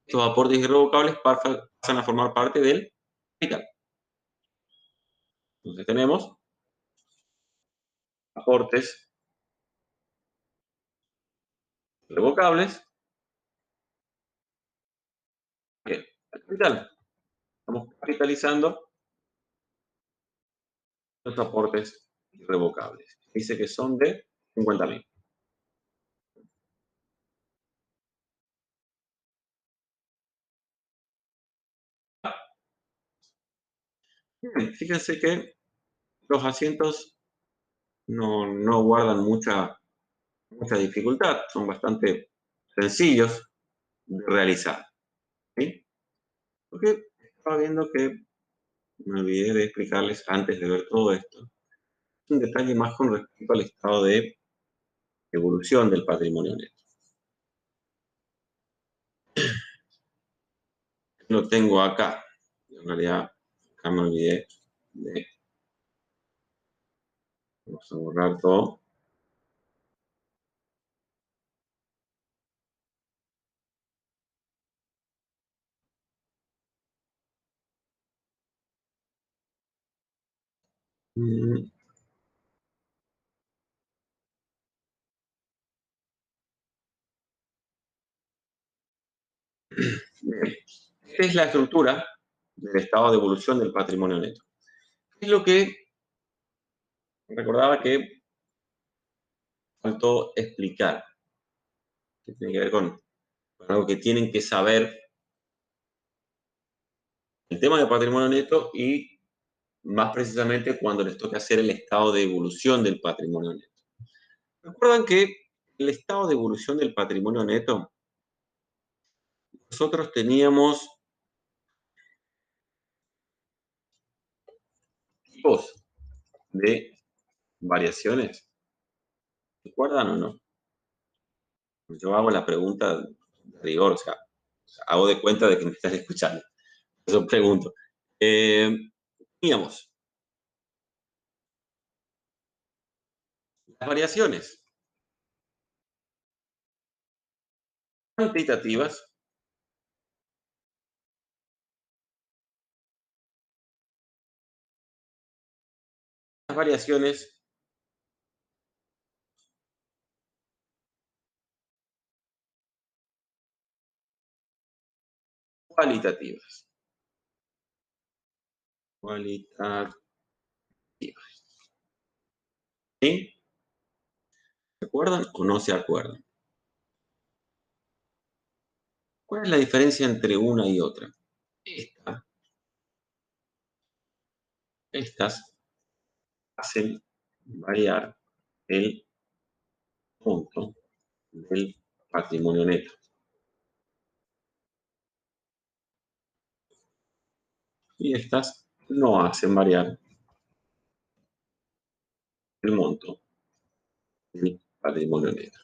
estos aportes irrevocables pasan a formar parte del capital. Entonces tenemos aportes irrevocables al capital. Estamos capitalizando los aportes irrevocables. Dice que son de 50.000. Bien, fíjense que los asientos no guardan mucha dificultad, son bastante sencillos de realizar, ¿sí? Porque estaba viendo que me olvidé de explicarles antes de ver todo esto, un detalle más con respecto al estado de evolución del patrimonio neto. Lo tengo acá, en realidad acá me olvidé de, vamos a borrar todo. Mm, Bien, esta es la estructura del estado de evolución del patrimonio neto. Es lo que recordaba que faltó explicar, que tiene que ver con algo que tienen que saber el tema del patrimonio neto y más precisamente cuando les toca hacer el estado de evolución del patrimonio neto. Recuerdan que el estado de evolución del patrimonio neto, nosotros teníamos tipos de variaciones. ¿Recuerdan o no? Yo hago la pregunta de rigor, o sea, hago de cuenta de que me estás escuchando. Eso pregunto. Teníamos las variaciones cuantitativas, las variaciones cualitativas. Cualitativas. ¿Sí? ¿Se acuerdan o no se acuerdan? ¿Cuál es la diferencia entre una y otra? Esta, estas hacen variar el monto del patrimonio neto. Y estas no hacen variar el monto del patrimonio neto.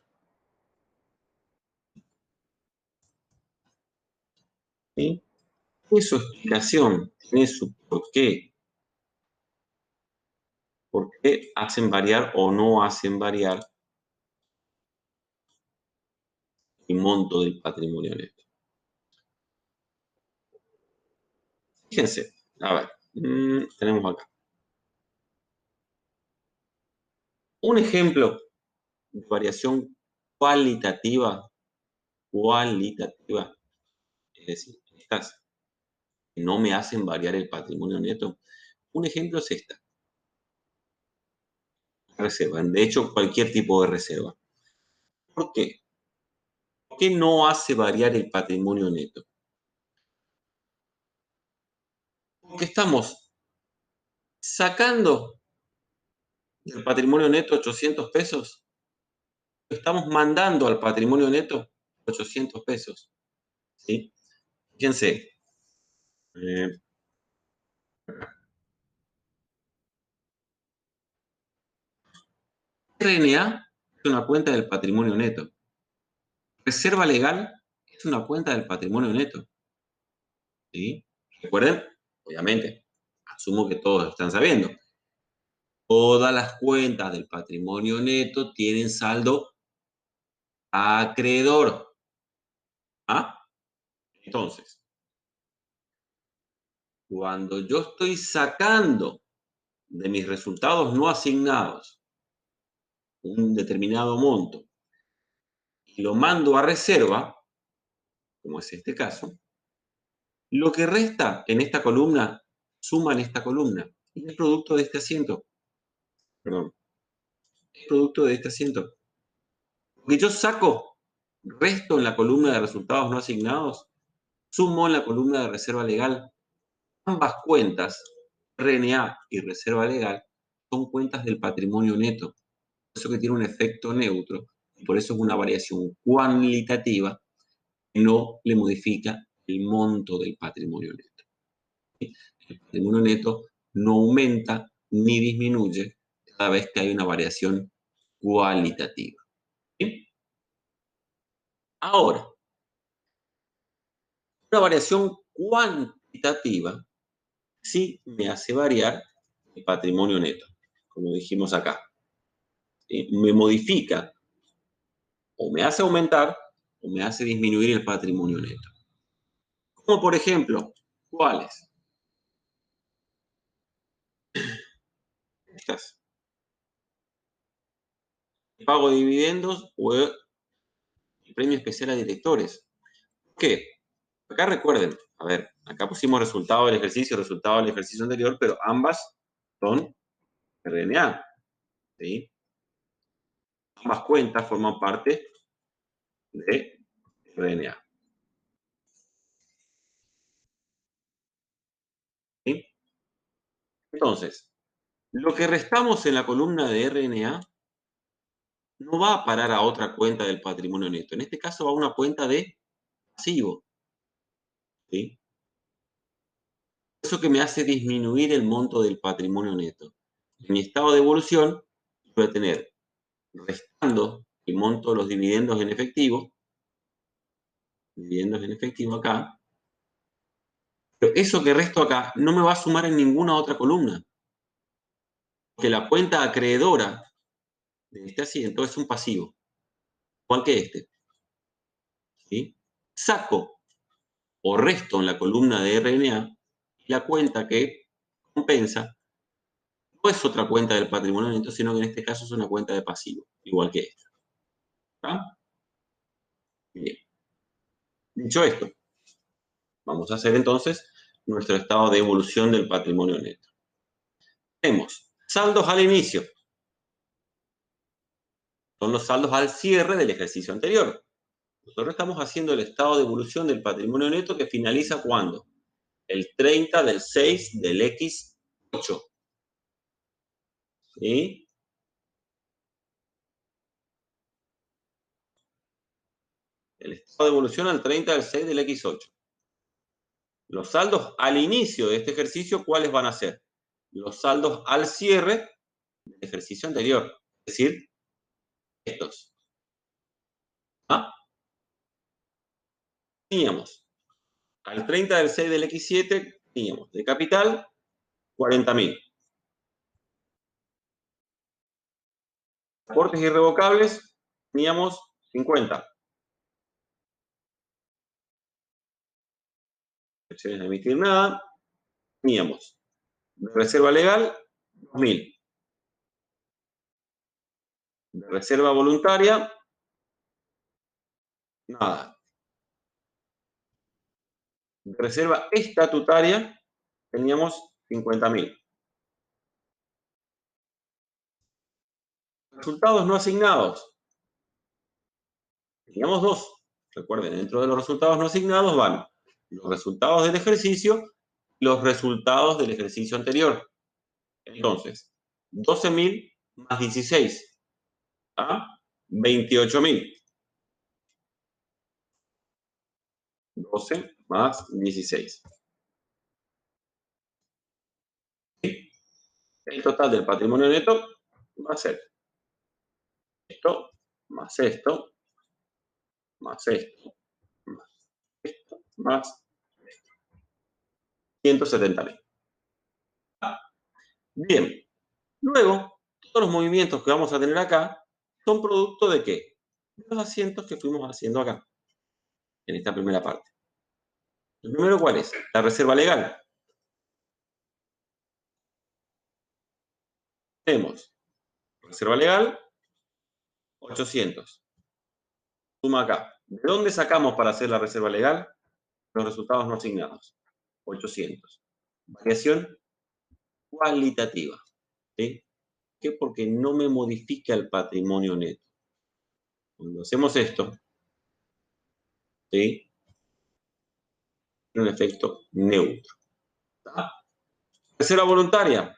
¿Sí? Tiene su explicación, tiene su porqué. ¿Por qué hacen variar o no hacen variar el monto del patrimonio neto? Fíjense, a ver, tenemos acá un ejemplo de variación cualitativa, cualitativa, es decir, estas que no me hacen variar el patrimonio neto. Un ejemplo es esta, reserva, de hecho cualquier tipo de reserva. ¿Por qué? ¿Por qué no hace variar el patrimonio neto? Porque estamos sacando del patrimonio neto 800 pesos, estamos mandando al patrimonio neto 800 pesos. ¿Sí? Fíjense, eh, RNA es una cuenta del patrimonio neto. Reserva legal es una cuenta del patrimonio neto. ¿Sí? Recuerden, obviamente, asumo que todos están sabiendo. Todas las cuentas del patrimonio neto tienen saldo acreedor. ¿Ah? Entonces, cuando yo estoy sacando de mis resultados no asignados un determinado monto y lo mando a reserva, como es este caso, lo que resta en esta columna suma en esta columna. Y es producto de este asiento. Perdón. Es producto de este asiento. Lo que yo saco, resto en la columna de resultados no asignados, sumo en la columna de reserva legal. Ambas cuentas RNA y reserva legal son cuentas del patrimonio neto. Por eso que tiene un efecto neutro. Y por eso es una variación cuantitativa que no le modifica el monto del patrimonio neto. El patrimonio neto no aumenta ni disminuye cada vez que hay una variación cualitativa. ¿Sí? Ahora, una variación cuantitativa sí me hace variar el patrimonio neto, como dijimos acá. Me modifica, o me hace aumentar, o me hace disminuir el patrimonio neto. Como por ejemplo, ¿cuáles? Estas. El pago de dividendos o el premio especial a directores. ¿Por qué? Acá recuerden, a ver, acá pusimos resultado del ejercicio anterior, pero ambas son RNA. ¿Sí? Ambas cuentas forman parte de RNA. ¿Sí? Entonces, lo que restamos en la columna de RNA no va a parar a otra cuenta del patrimonio neto. En este caso va a una cuenta de pasivo. ¿Sí? Eso que me hace disminuir el monto del patrimonio neto. En mi estado de evolución voy a tener restando el monto de los dividendos en efectivo acá, pero eso que resto acá no me va a sumar en ninguna otra columna, porque la cuenta acreedora de este asiento es un pasivo, igual que este. ¿Sí? Saco o resto en la columna de RNA la cuenta que compensa no es otra cuenta del patrimonio neto, sino que en este caso es una cuenta de pasivo, igual que esta. ¿Está? Bien. Dicho esto, vamos a hacer entonces nuestro estado de evolución del patrimonio neto. Tenemos saldos al inicio. Son los saldos al cierre del ejercicio anterior. Nosotros estamos haciendo el estado de evolución del patrimonio neto que finaliza ¿cuándo? El 30 del 6 del X8. ¿Sí? El estado de evolución al 30 del 6 del X8. Los saldos al inicio de este ejercicio, ¿cuáles van a ser? Los saldos al cierre del ejercicio anterior. Es decir, estos. ¿Ah? Teníamos al 30 del 6 del X7, teníamos de capital 40.000. Aportes irrevocables, teníamos 50. Acciones de emitir nada, teníamos de reserva legal 2.000. De reserva voluntaria, nada. De reserva estatutaria, teníamos 50.000. Resultados no asignados, teníamos dos. Recuerden, dentro de los resultados no asignados van los resultados del ejercicio y los resultados del ejercicio anterior. Entonces, 12.000 más 16, ¿ah? 28.000. 12 más 16. ¿Sí? El total del patrimonio neto va a ser esto, más esto, más esto, más esto, más 170.000. Bien, luego, todos los movimientos que vamos a tener acá son producto de ¿qué? De los asientos que fuimos haciendo acá, en esta primera parte. El primero, ¿cuál es? La reserva legal. Tenemos reserva legal, 800. Suma acá. ¿De dónde sacamos para hacer la reserva legal? Los resultados no asignados. 800. Variación cualitativa. ¿Sí? ¿Por qué? Porque no me modifica el patrimonio neto. Cuando hacemos esto, ¿sí? Tiene un efecto neutro. ¿Está? Reserva voluntaria.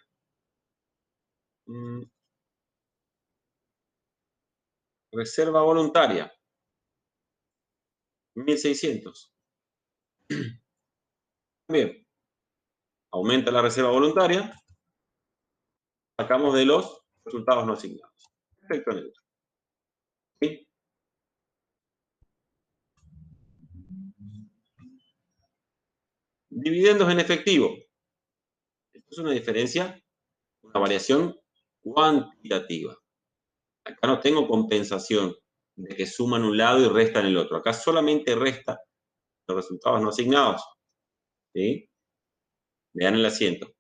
Reserva voluntaria. 1.600. Bien. Aumenta la reserva voluntaria. Sacamos de los resultados no asignados. Efecto neutro. ¿Sí? Dividendos en efectivo. Esto es una diferencia, una variación cuantitativa. Acá no tengo compensación de que suman un lado y restan el otro. Acá solamente resta los resultados no asignados. ¿Sí? Vean el asiento.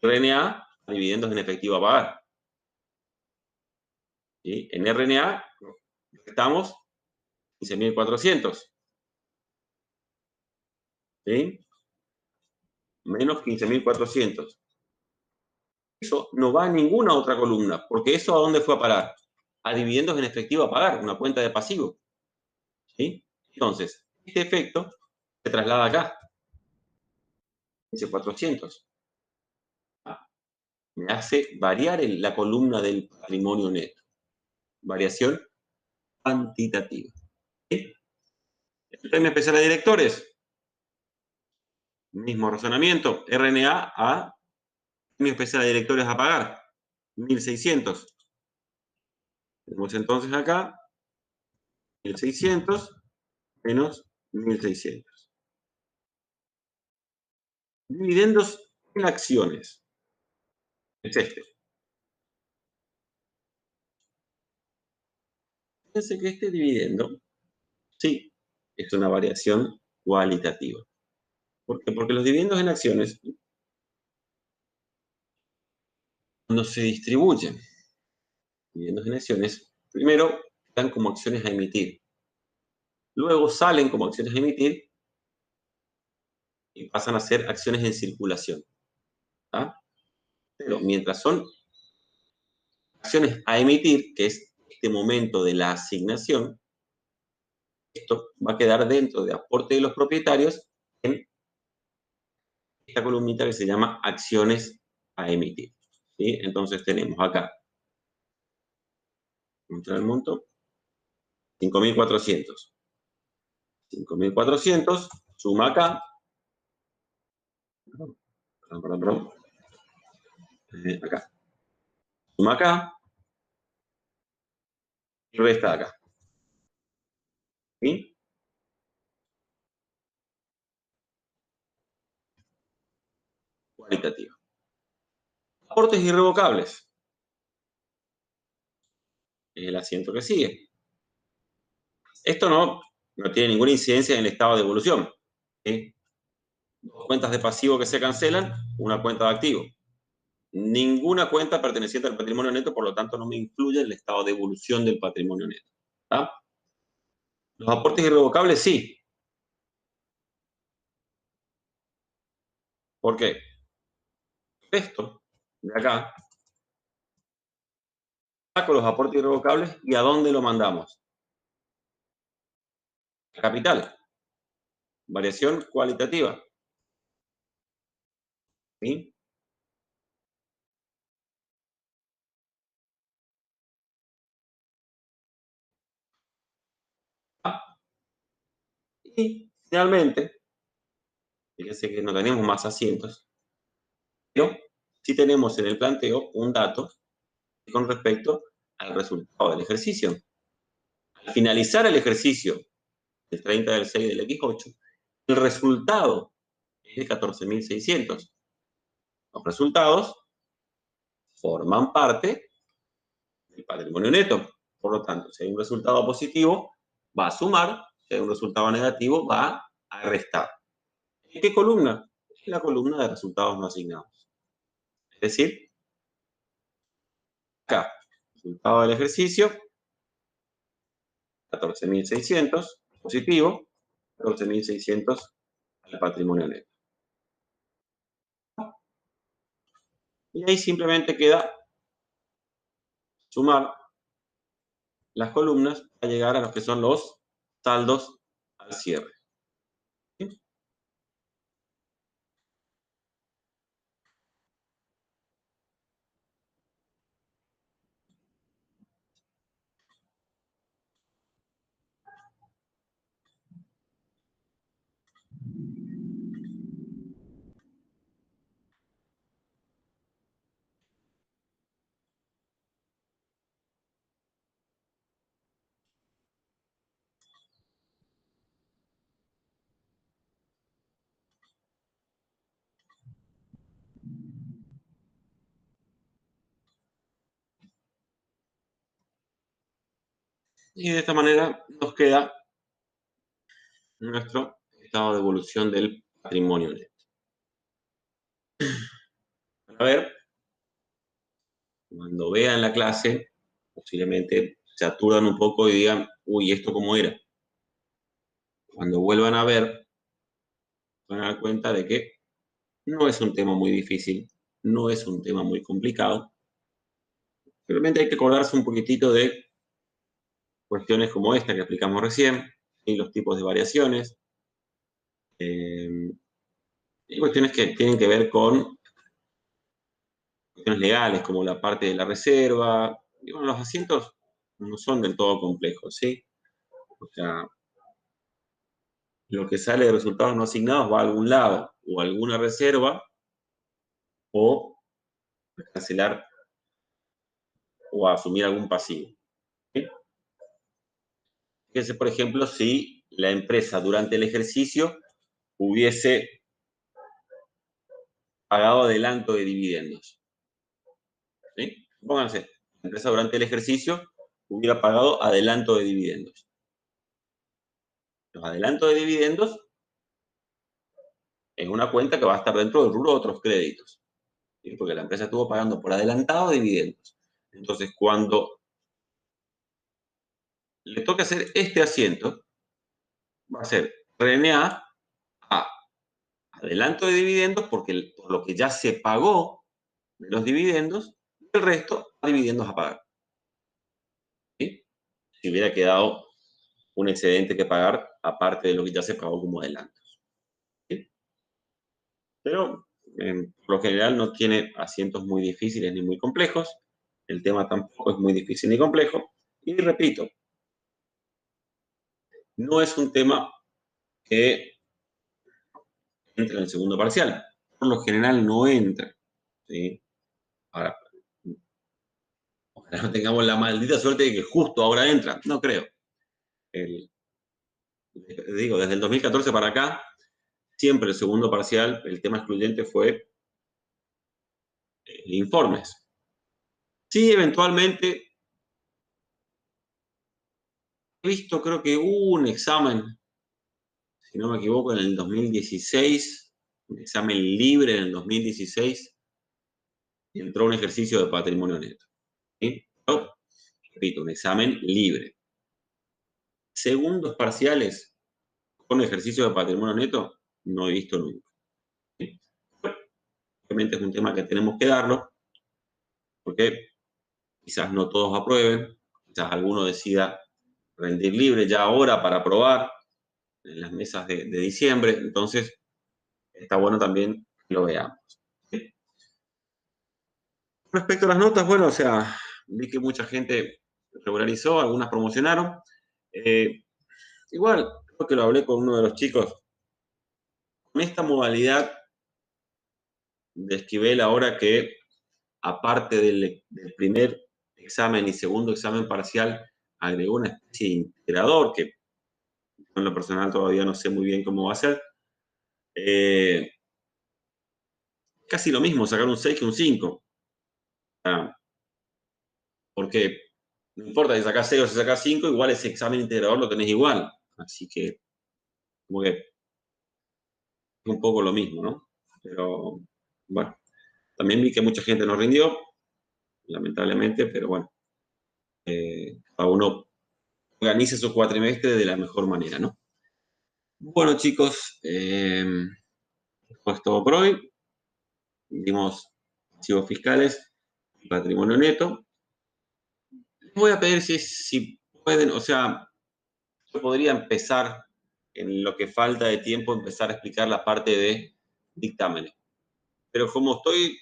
RNA, dividendos en efectivo a pagar. ¿Sí? En RNA estamos 15.400. ¿Sí? Menos 15.400. Eso no va a ninguna otra columna, porque eso ¿a dónde fue a parar? A dividendos en efectivo a pagar, una cuenta de pasivo. ¿Sí? Entonces, este efecto se traslada acá. 15.400. Me hace variar la columna del patrimonio neto. Variación cuantitativa. ¿Sí? El premio especial a directores. Mismo razonamiento. RNA a premio especial a directores a pagar. 1.600. Tenemos entonces acá 1.600 menos 1.600. Dividendos en acciones. Es este. Fíjense que este dividendo, sí, es una variación cualitativa. ¿Por qué? Porque los dividendos en acciones, cuando se distribuyen, dividendos en acciones, primero están como acciones a emitir. Luego salen como acciones a emitir y pasan a ser acciones en circulación. ¿Ah? Pero mientras son acciones a emitir, que es este momento de la asignación, esto va a quedar dentro de aporte de los propietarios en esta columnita que se llama acciones a emitir. ¿Sí? Entonces tenemos acá, contra el monto, 5.400. 5.400 suma acá. Perdón. Acá. Suma acá. Y resta acá. ¿Sí? Cualitativa. Aportes irrevocables. Es el asiento que sigue. Esto no tiene ninguna incidencia en el estado de evolución. ¿Sí? Dos cuentas de pasivo que se cancelan, una cuenta de activo. Ninguna cuenta perteneciente al patrimonio neto, por lo tanto no me influye en el estado de evolución del patrimonio neto. ¿Tá? Los aportes irrevocables sí. ¿Por qué? Esto de acá, saco los aportes irrevocables y ¿a dónde lo mandamos? A capital. Variación cualitativa. ¿Sí? Y finalmente, fíjense que no tenemos más asientos, pero sí tenemos en el planteo un dato con respecto al resultado del ejercicio. Al finalizar el ejercicio del 30 del 6 del X8, el resultado es de 14.600. Los resultados forman parte del patrimonio neto. Por lo tanto, si hay un resultado positivo, va a sumar. Si hay un resultado negativo, va a restar. ¿En qué columna? En la columna de resultados no asignados. Es decir, acá, resultado del ejercicio, 14.600, positivo, 14.600 al patrimonio neto. Y ahí simplemente queda sumar las columnas para llegar a los que son los saldos al cierre. ¿Sí? Y de esta manera nos queda nuestro estado de evolución del patrimonio neto. A ver, cuando vean la clase, posiblemente se aturan un poco y digan, uy, ¿esto cómo era? Cuando vuelvan a ver, van a dar cuenta de que no es un tema muy difícil, no es un tema muy complicado. Simplemente hay que acordarse un poquitito de cuestiones como esta que explicamos recién, y los tipos de variaciones, y cuestiones que tienen que ver con cuestiones legales, como la parte de la reserva. Y bueno, los asientos no son del todo complejos, ¿sí? O sea, lo que sale de resultados no asignados va a algún lado, o a alguna reserva, o a cancelar o a asumir algún pasivo. ¿Sí? Fíjense, por ejemplo, si la empresa durante el ejercicio hubiese pagado adelanto de dividendos. ¿Sí? Pónganse, la empresa durante el ejercicio hubiera pagado adelanto de dividendos. Los adelantos de dividendos es una cuenta que va a estar dentro del rubro de otros créditos, ¿sí? Porque la empresa estuvo pagando por adelantado dividendos. Entonces, cuando le toca hacer este asiento, va a ser RNA a adelanto de dividendos, porque por lo que ya se pagó de los dividendos, el resto a dividendos a pagar. ¿Sí? Si hubiera quedado un excedente que pagar, aparte de lo que ya se pagó como adelantos. ¿Sí? Pero por lo general no tiene asientos muy difíciles ni muy complejos. El tema tampoco es muy difícil ni complejo. Y repito, no es un tema que entra en el segundo parcial. Por lo general no entra. ¿Sí? Ahora, ojalá no tengamos la maldita suerte de que justo ahora entra. No creo. Digo, desde el 2014 para acá, siempre el segundo parcial, el tema excluyente fue informes. Sí, eventualmente, he visto, creo que hubo un examen, si no me equivoco, en el 2016, un examen libre en el 2016, y entró un ejercicio de patrimonio neto. ¿Sí? Pero, repito, un examen libre. Segundos parciales con ejercicio de patrimonio neto, no he visto nunca. ¿Sí? Obviamente es un tema que tenemos que darlo, porque quizás no todos aprueben, quizás alguno decida rendir libre ya ahora para aprobar en las mesas de diciembre, entonces está bueno también que lo veamos. ¿Sí? Respecto a las notas, bueno, o sea, vi que mucha gente regularizó, algunas promocionaron. Eh, Igual, creo que lo hablé con uno de los chicos, con esta modalidad de Esquivel ahora que, aparte del primer examen y segundo examen parcial, agregó una especie de integrador que en lo personal todavía no sé muy bien cómo va a ser. Casi lo mismo sacar un 6 que un 5. Porque no importa si sacás 6 o si sacás 5, igual ese examen integrador lo tenés igual. Así que, como que es un poco lo mismo, ¿no? Pero, bueno, también vi que mucha gente no rindió, lamentablemente, pero bueno, cada uno organice su cuatrimestre de la mejor manera, ¿no? Bueno, chicos, esto es todo por hoy. Dimos archivos fiscales, patrimonio neto. Les voy a pedir si pueden, o sea, yo podría empezar, en lo que falta de tiempo, empezar a explicar la parte de dictámenes. Pero como estoy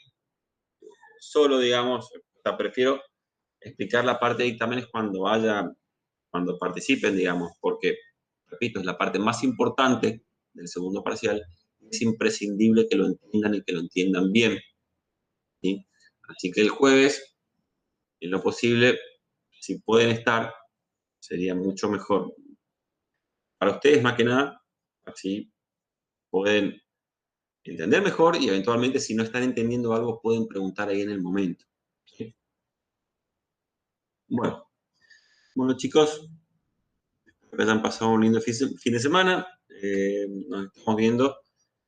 solo, digamos, o sea, prefiero explicar la parte de dictámenes cuando participen, digamos, porque, repito, es la parte más importante del segundo parcial. Es imprescindible que lo entiendan y que lo entiendan bien. ¿Sí? Así que el jueves, en lo posible, si pueden estar, sería mucho mejor. Para ustedes, más que nada, así pueden entender mejor y eventualmente, si no están entendiendo algo, pueden preguntar ahí en el momento. ¿Sí? Bueno, chicos, espero que hayan pasado un lindo fin de semana. Nos estamos viendo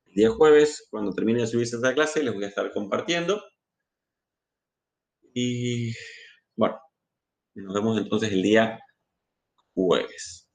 el día jueves, cuando termine de subirse esta clase, les voy a estar compartiendo. Y bueno, nos vemos entonces el día jueves.